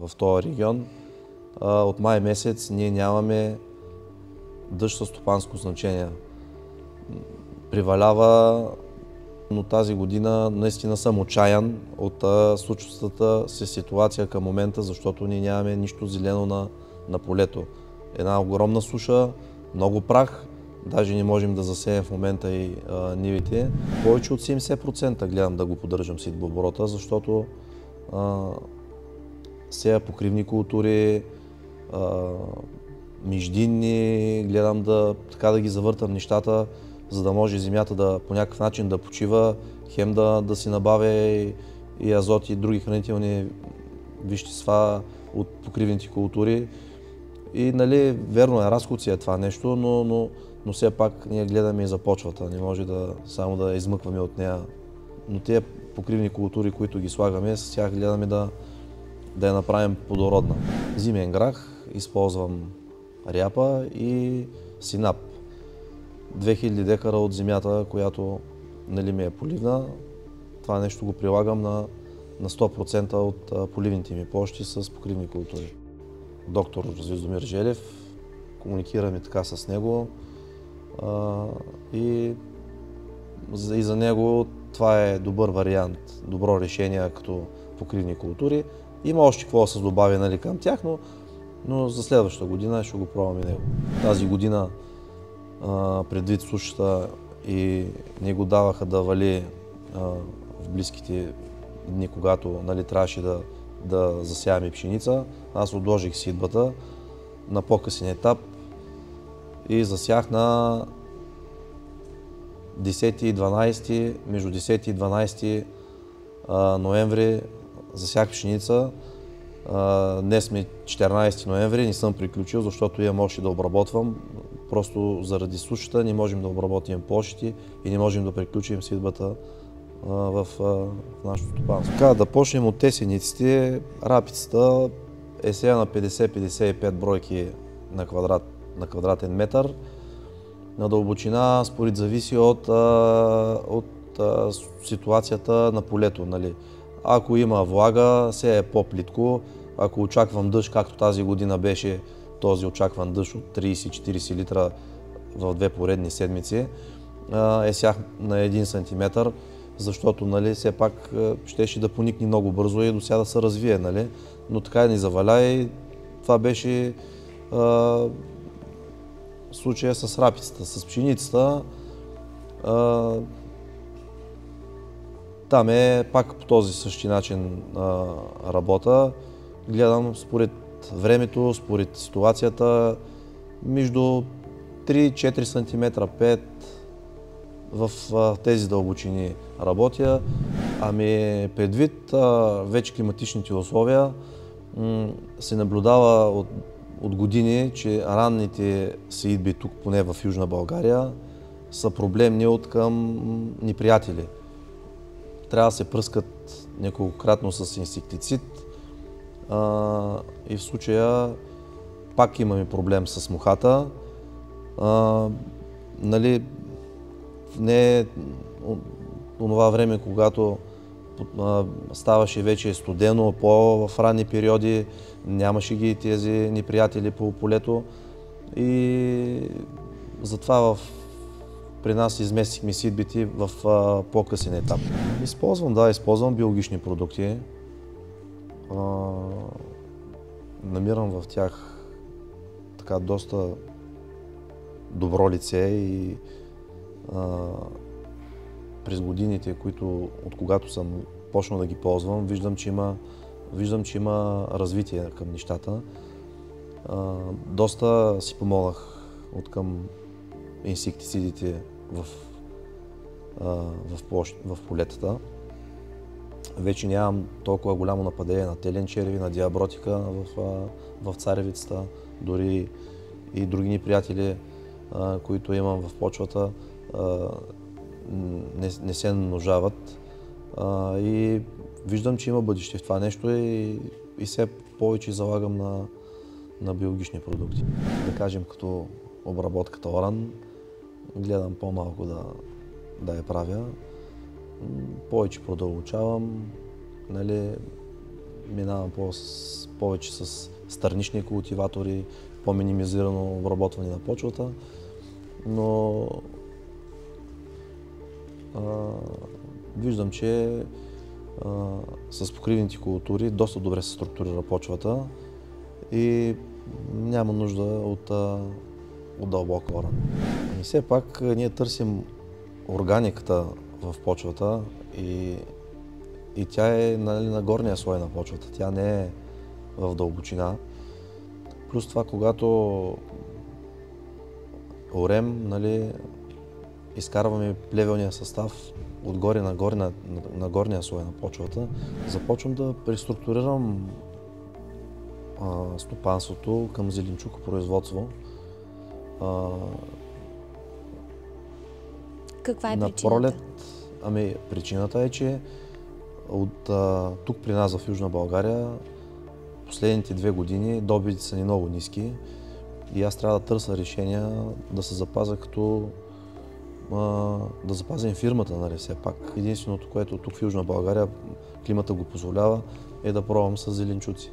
В този регион от май месец ние нямаме дъжд със стопанско значение. Привалява, но тази година наистина съм отчаян от случващата се ситуация към момента, защото ние нямаме нищо зелено на полето. Една огромна суша, много прах, даже не можем да засеем в момента и нивите. Повече от 70% гледам да го поддържам сидбооборота, защото сея покривни култури, междинни, гледам така да ги завъртам нещата, за да може земята по някакъв начин да почива, хем да си набавя и азот и други хранителни вещества от покривните култури. И верно е, разход си е това нещо, но все пак ние гледаме и за почвата, не може само да измъкваме от нея. Но тези покривни култури, които ги слагаме, с тях гледаме да я направим плодородна. Зимен грах, използвам ряпа и синап. 2000 декара от земята, която ми е поливна. Това нещо го прилагам на 100% от поливните ми площи с покривни култури. Доктор Звездомир Желев, комуникираме така с него и за него това е добър вариант, добро решение като покривни култури. Има още какво да се добави към тях, но за следващата година ще го пробваме него. Тази година, предвид сушата, и не го даваха да вали в близките дни, когато трябваше да засяваме пшеница. Аз отложих сидбата на по-късен етап и засях на 10 и 12, между 10 и 12 ноември засях пшеница. Днес сме 14 ноември, не съм приключил, защото имам още да обработвам. Просто заради сушата не можем да обработим площите и не можем да приключим сидбата в нашото стопанство. Така, да почнем от тесениците. Рапицата е сега на 50-55 бройки на квадратен метър. На дълбочина според зависи от ситуацията на полето. Ако има влага, се е по-плитко. Ако очаквам дъжд, както тази година беше този очакван дъжд от 30-40 литра в две поредни седмици, сях на 1 см, защото все пак щеше да поникне много бързо и до сега да се развие. Но така ни заваля и това беше случая с рапицата. С пшеницата там пак по този същи начин работа. Гледам според времето, според ситуацията, между 3-4 см, 5 в тези дълбочини работя. Предвид вече климатичните условия, се наблюдава от години, че ранните сеитби тук, поне в Южна България, са проблемни от към неприятели. Трябва да се пръскат неколкократно с инсектицид и в случая пак имаме проблем с мухата. Не е онова време, когато ставаше вече студено, в ранни периоди, нямаше ги тези неприятели по полето и затова при нас изместихме сидбите в по-късен етап. Използвам биологични продукти. Намирам в тях така доста добро лице и през годините, от когато съм почнал да ги ползвам, виждам, че има развитие към нещата. Доста си помогнах от към инсектицидите в полетата. Вече нямам толкова голямо нападение на телен черви, на диабротика в царевицата, дори и други неприятели, които имам в почвата, не се намножават. И виждам, че има бъдеще в това нещо и все повече залагам на биологични продукти. Да кажем, като обработката оран, гледам по-малко да я правя. Повече продълбочавам, минавам повече с странични култиватори, по-минимизирано обработване на почвата, но виждам, че с покривните култури доста добре се структурира почвата и няма нужда от дълбок оран. И все пак ние търсим органиката в почвата и тя е, нали, на горния слой на почвата, тя не е в дълбочина. Плюс това, когато орем, нали, изкарваме плевелния състав отгоре на горния слой на почвата, започвам да преструктурирам стопанството към зеленчукопроизводство. Каква е на причината? Пролет, причината е, че от тук при нас в Южна България последните 2 години добивите са ни много ниски и аз трябва да търся решения да се запазя да запазим фирмата, нали, все пак. Единственото, което тук в Южна България климата го позволява, е да пробвам с зеленчуци.